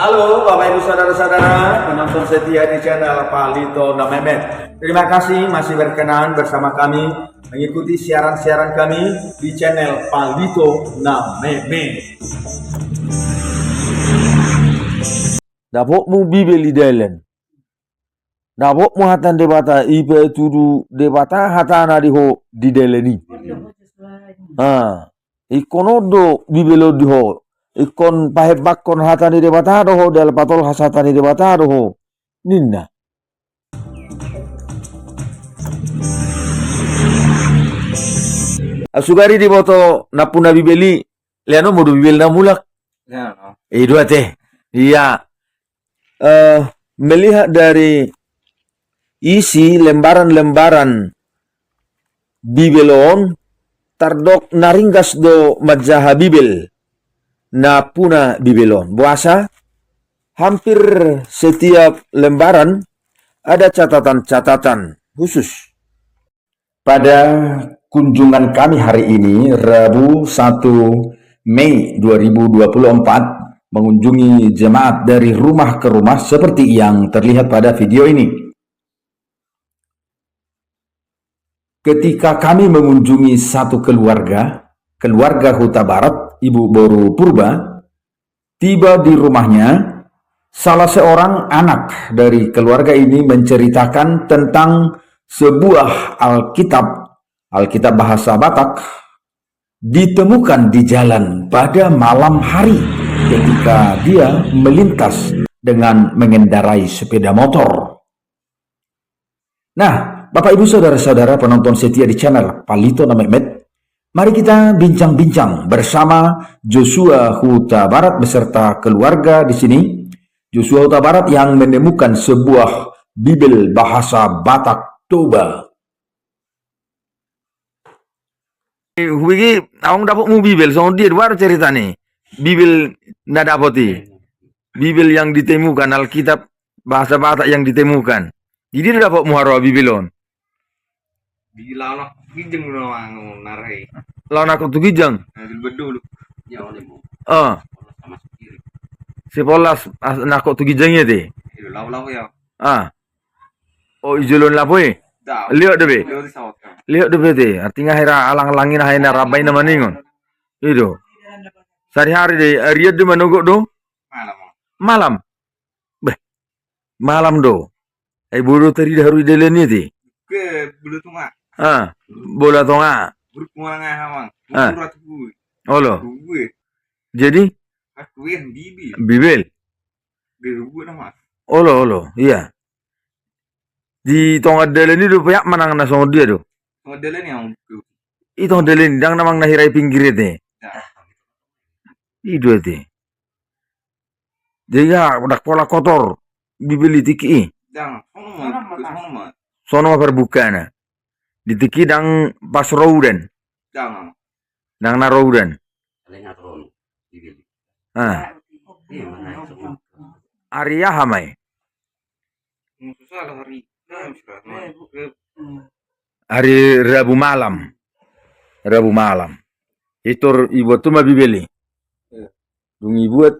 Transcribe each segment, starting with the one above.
Halo Bapak Ibu Saudara-saudara penonton setia di channel Palito na Memet. Terima kasih masih berkenan bersama kami mengikuti siaran-siaran kami di channel Palito na Memet. Dapok mu bibeli delen. Dapok mu hatan debata ipe tudu debata hatana diho di deleni. Ikono do bibelo diho. Ikon pahebak kon hatani debata doho del patol hasatani debata doho. Ninna. Asugari di boto napuna bibeli leano modu bibel na mulak. Ya, no. Dua teh. Iya. Melihat dari isi lembaran-lembaran bibelon tardok naringgas do majaha bibel na puna bibelon. Buasa hampir setiap lembaran ada catatan-catatan khusus. Pada kunjungan kami hari ini, Rabu 1 Mei 2024, mengunjungi jemaat dari rumah ke rumah seperti yang terlihat pada video ini. Ketika kami mengunjungi satu keluarga Huta Barat, Ibu Boru Purba, tiba di rumahnya, salah seorang anak dari keluarga ini menceritakan tentang sebuah Alkitab bahasa Batak ditemukan di jalan pada malam hari ketika dia melintas dengan mengendarai sepeda motor. Nah, Bapak Ibu Saudara-saudara penonton setia di channel Palito na Memet, mari kita bincang-bincang bersama Joshua Huta Barat beserta keluarga di sini. Joshua Huta Barat yang menemukan sebuah Bibel bahasa Batak Toba. Wigi awang dapat mu bibel so dia dua cerita nih. Bibel ndak dapati. Bibel yang ditemukan, Alkitab bahasa Batak yang ditemukan. Jadi dia dapat muharwa bibelon. Di lawan gijeng doang narai. Lawan aku tuh gijang. Di bedul. Ya oleh mu. Sama sekiri. Sepolas nakok tuh gijangnya deh. Law ya. Oh ijolon lapoy. Lihat deh. Di sawat. Lihat deh deh. Artinya hera alang-alangin hena rabai nama ningon. Itu. Sehari-hari deh. Riat di manogok do. Malam. Beh. Malam do. Buru tadi dah harus delen ni ti. Ke bulu tunga. Bola tonga. Buruk muangah hamang. Murat gue. Olo. Gue. Jadi Aku yang bibi. bibel. Gue nama. Olo. Iya. Di tonga delen ni do payak manang na song dia do. Modelnya yang Itu delen dang namang nahirai pinggir te. Itu te. Dia udah pola kotor. Bibel tiki. jangan. Sono berbuka na. Ditiki dang pas rouden. Jangan. Dang na rouden. Arya hamai. Hari Rabu malam. Itu ibu tu mah bibeli. Dung ibuat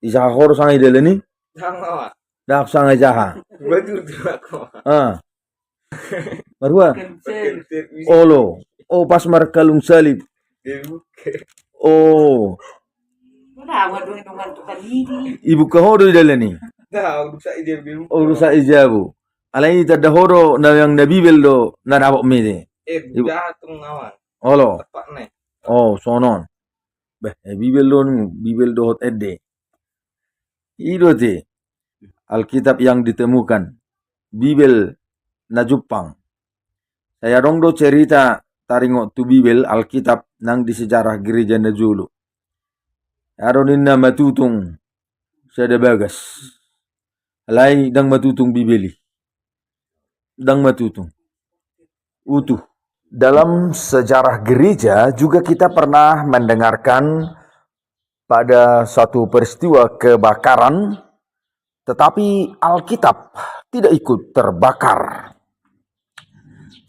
isahor sang idele ni. Jangan. Dak sang jaha. Betul aku. Marua. Olo. Oh pas markalung salib. Oh. Ibu kahoro idele ni. Dah, bisa ide biru. Oh rusa ijabu. Alai tadahoro na yang nabibel do na nabok mede. Dah tung awan. Olo. Tepat nih. Oh sonon. Beh, bibel do hot edde. Ido te. Alkitab yang ditemukan. Bibel na Jepang. Saya dong do cerita taringo tu bibel Alkitab nang di sejarah gereja na Julu. Aronin na matutung sada bagas. Alai dang matutung bibeli. Dang matutung. Utuh. Dalam sejarah gereja juga kita pernah mendengarkan pada suatu peristiwa kebakaran, tetapi Alkitab tidak ikut terbakar.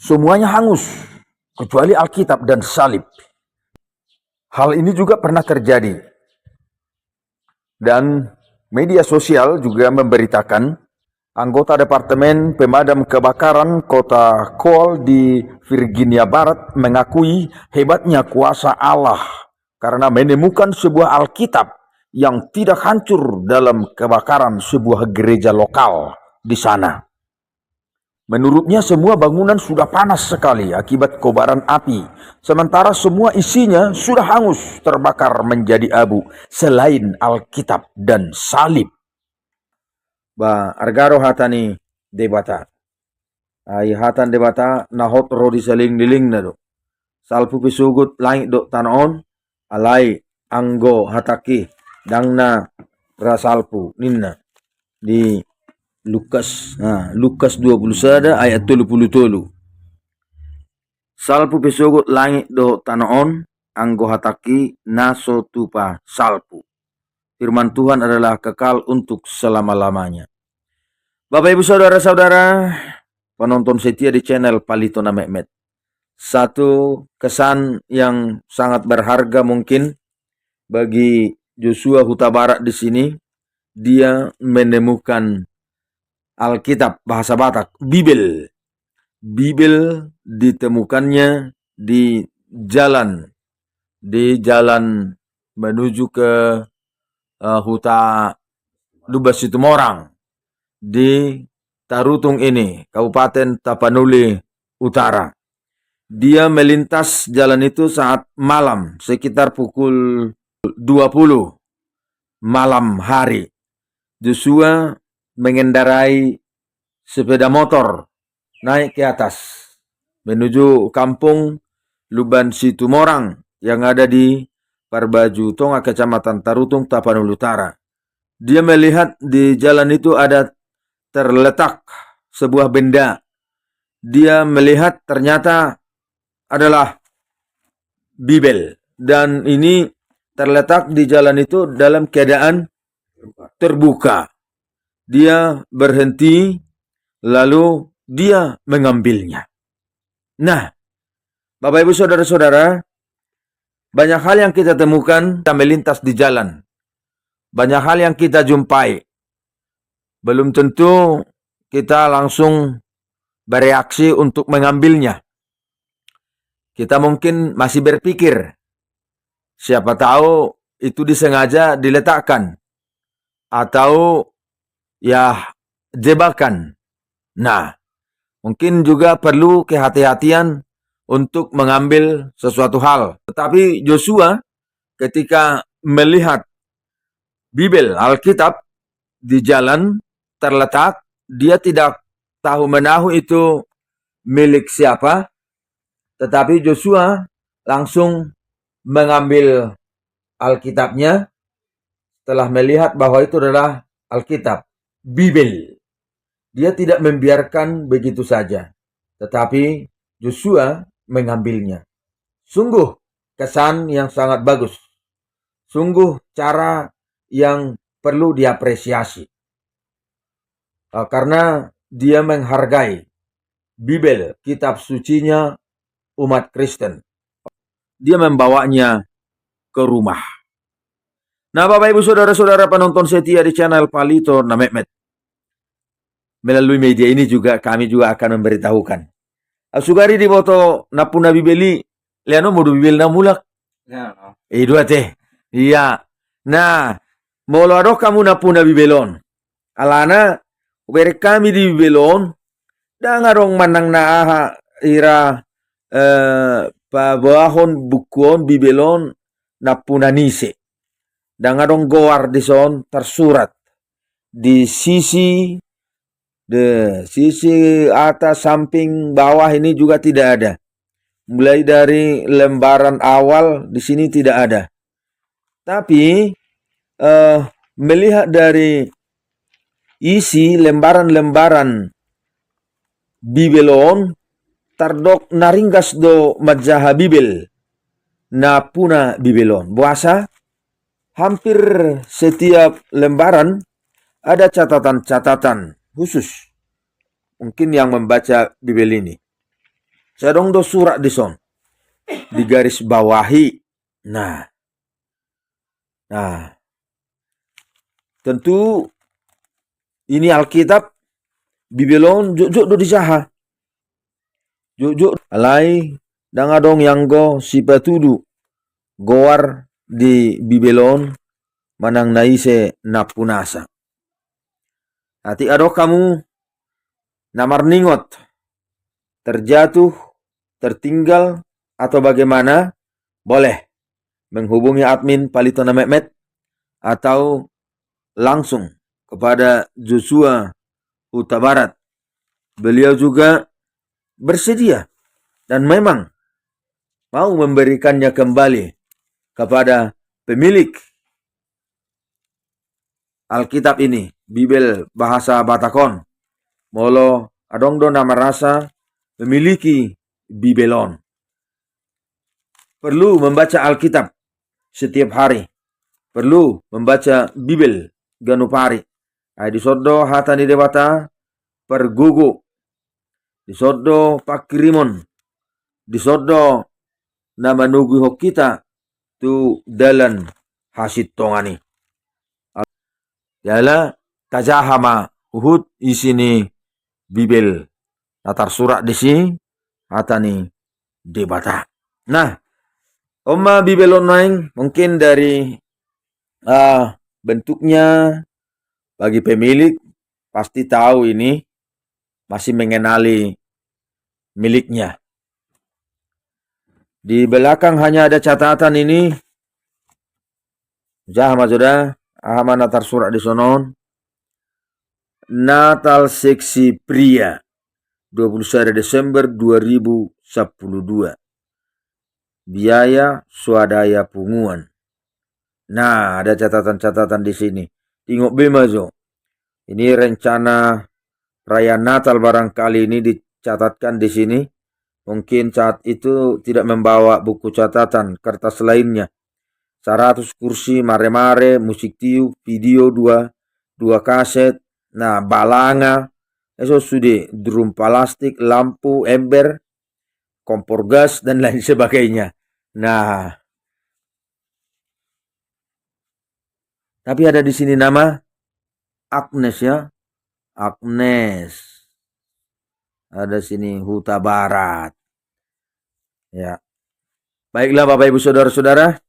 Semuanya hangus, kecuali Alkitab dan salib. Hal ini juga pernah terjadi. Dan Media sosial juga memberitakan anggota Departemen Pemadam Kebakaran Kota Cole di Virginia Barat mengakui hebatnya kuasa Allah karena menemukan sebuah Alkitab yang tidak hancur dalam kebakaran sebuah gereja lokal di sana. Menurutnya semua bangunan sudah panas sekali akibat kobaran api, sementara semua isinya sudah hangus terbakar menjadi abu selain Alkitab dan salib. Ba argaro hatani debata. Ai hatan debata nahot rodi saling liling na do. Salpu pisugut langit do tanaon alai anggo hataki dangna rasalpu ninna di Lukas, Lukas 21 ayat 33. Salpu pesogot langit do tanaon, anggo hataki naso tupa salpu. Firman Tuhan adalah kekal untuk selama-lamanya. Bapak Ibu Saudara-saudara, penonton setia di channel Palito na Mehmet. Satu kesan yang sangat berharga mungkin bagi Joshua Huta Barat di sini, dia menemukan Alkitab bahasa Batak, Bibel. Bibel ditemukannya di jalan menuju ke Huta Dubas Situmorang di Tarutung ini, Kabupaten Tapanuli Utara. Dia melintas jalan itu saat malam, sekitar pukul 20 malam hari. Joshua mengendarai sepeda motor naik ke atas menuju kampung Luban Situmorang yang ada di Parbaju Tonga, Kecamatan Tarutung, Tapanuli Utara. Dia melihat di jalan itu ada terletak sebuah benda. Dia melihat ternyata adalah Bibel, dan ini terletak di jalan itu dalam keadaan terbuka. Dia berhenti, lalu dia mengambilnya. Nah, Bapak Ibu Saudara-saudara, banyak hal yang kita temukan, kita melintas di jalan. Banyak hal yang kita jumpai. Belum tentu kita langsung bereaksi untuk mengambilnya. Kita mungkin masih berpikir, siapa tahu itu disengaja diletakkan. Atau ya jebakan. Nah, mungkin juga perlu kehati-hatian untuk mengambil sesuatu hal. Tetapi Joshua ketika melihat Bibel, Alkitab di jalan terletak, dia tidak tahu menahu itu milik siapa, tetapi Joshua langsung mengambil Alkitabnya setelah melihat bahwa itu adalah Alkitab, Bibel. Dia tidak membiarkan begitu saja, tetapi Joshua mengambilnya. Sungguh kesan yang sangat bagus. Sungguh cara yang perlu diapresiasi. Karena dia menghargai Bibel, kitab sucinya umat Kristen. Dia membawanya ke rumah. Nah, Bapak Ibu Saudara-saudara penonton setia di channel Palito na Mehmet. Melalui media ini juga kami juga akan memberitahukan. Asugari di boto napuna bibeli, liano modu bibel na mulak. Dua teh. Iya. Nah, molo adok kamu napuna bibelon. Alana, ubere kami di bibelon, dangarong manang na aha ira pabahon bukuon bibelon napuna nise. Dangarong goar di son tersurat di sisi atas, samping, bawah ini juga tidak ada. Mulai dari lembaran awal di sini tidak ada. Tapi melihat dari isi lembaran-lembaran Bibelon, tardok naringgas do majaha Bibel na puna Bibelon. Buasa hampir setiap lembaran ada catatan-catatan khusus. Mungkin yang membaca Bibel ini. Sedong do surat di son. Di garis bawahi. Nah. tentu ini Alkitab Bibelon juk do disaha. Juk alai dangadong yang go si patudu goar di Bibelon manang naise napunasa. Hati ado kamu namar ningot, terjatuh, tertinggal, atau bagaimana, boleh menghubungi admin Palito na Mehmet atau langsung kepada Joshua Huta Barat. Beliau juga bersedia dan memang mau memberikannya kembali kepada pemilik Alkitab ini, Bibel bahasa Batakon. Molo adongdo nama rasa memiliki Bibelon. Perlu membaca Alkitab setiap hari. Perlu membaca Bibel ganupari. Ay disodo hatani dewata pergugu. Disodo pakirimon. Disodo na manugu hok kita tu dalan hasit tongani. Yala tajahama uhud isini Bibel natar surat di sini hatani debata. Nah, Oma Bibelon naing mungkin dari bentuknya bagi pemilik pasti tahu ini masih mengenali miliknya. Di belakang hanya ada catatan ini. Jahama sudah Ahama natar surat di sonon. Natal seksi pria 21 Desember 2012. Biaya swadaya punguan. Nah, ada catatan-catatan di sini. Tengok bema zo. Ini rencana perayaan Natal barangkali ini dicatatkan di sini. Mungkin saat itu tidak membawa buku catatan, kertas lainnya. 100 kursi, mare-mare, musik tiup, video 2 kaset, nah balanga, eso sudah drum plastik, lampu, ember, kompor gas dan lain sebagainya. Nah, tapi ada di sini nama Agnes ya, Agnes. Ada sini Huta Barat. Ya, baiklah Bapak Ibu Saudara-saudara.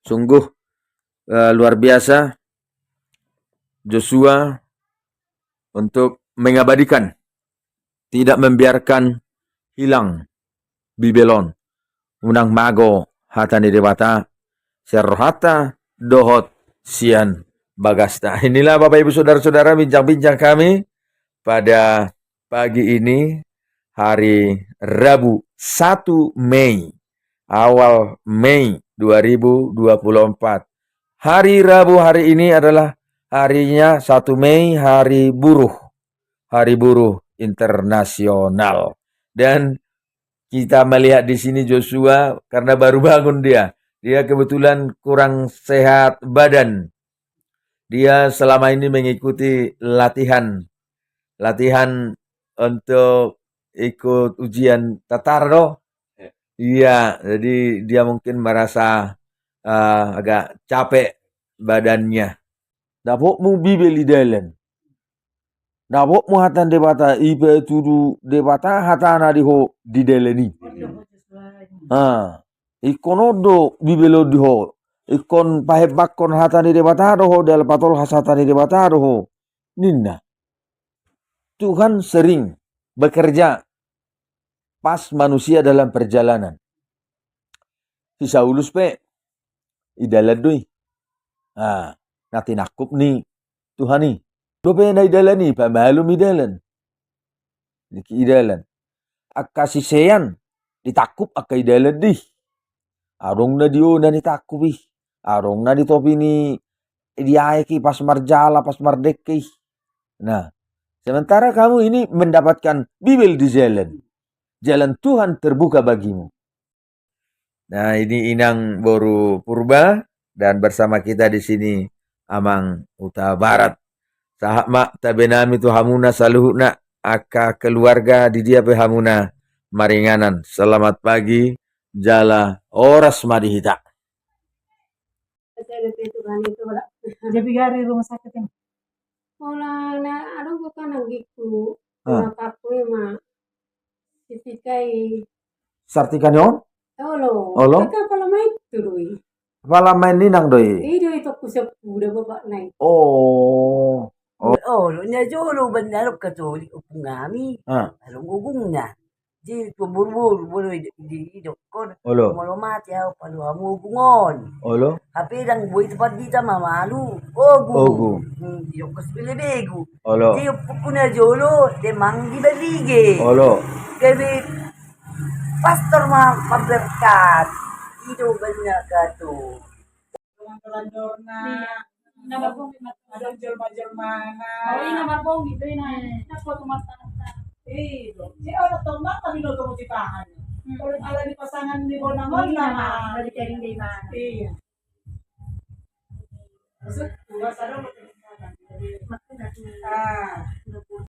Sungguh luar biasa Joshua untuk mengabadikan, tidak membiarkan hilang Bibelon. Unang mago hatani dewata serhata dohot sian bagasta. Inilah Bapak Ibu Saudara-saudara bincang-bincang kami pada pagi ini, hari Rabu 1 Mei, awal Mei 2024. Hari Rabu hari ini adalah harinya 1 Mei, hari buruh internasional. Dan kita melihat di sini Joshua karena baru bangun dia kebetulan kurang sehat badan. Dia selama ini mengikuti latihan untuk ikut ujian Tatar doh. Iya, jadi dia mungkin merasa agak capek badannya. Dapok mu Bibel di dalam. Dapok mu hatan debata ibe tudu debata hatana diho di deleni. Ikonodo Bibelo diho. Ikon pahebak kon hatani debata doho del patol hasatani debata doho. Ninna. Tuhan sering bekerja pas manusia dalam perjalanan. Si Saulus pe idalan doi. Nati nakup ni Tuhan ni. Dope na idalan ni pamalum idalan. Niki idalan. Akasi seyan ditakup akai idalan di. Arong na dio na nitakup ih. Arong na di topi ni diaeki pas marjala pas mardeki. Nah, sementara kamu ini mendapatkan Bibel di jalan. Jalan Tuhan terbuka bagimu. Nah, ini Inang Boru Purba dan bersama kita di sini Amang Huta Barat. Sahabat tabenami tu hamuna saluhuna aka keluarga di dia pe hamuna maringanan. Selamat pagi, jala oras madihita. itu kan itu lah. Jadi hari rumah sakit ini. Olah na ano ko ka nang giku. Ah. Nakapoy ma. Sipikai. Sartikanyon? Olo. Olo? Ika pala may tuloy. Pala main ninang doi. Ito ito kusap kuda baba na ito. Oh. Oh, nya jolo bandar katolik upungami. Ah. Along ugungnya. Di kubur-bur bulu di dokon. Olo. Malo mati ya palu amu bungon. Olo. Tapi dang buit tempat di tama malu. Ogu. Ogu. Di dokos begu. Olo. Di pupuna jolo demang di balige. Olo. Kebe pastor maberkat. Itu banyak katu. Dorna. Ada jelma-jelmana. Oh ina marbong gitu ina. Nako tumatan. Iyo. Si orang tomang kami no tumo titahan. Kalau ala di pasangan ni Bonamon na. Balik kayo hindi ba? Iya. Maksud, tugas ada Ah.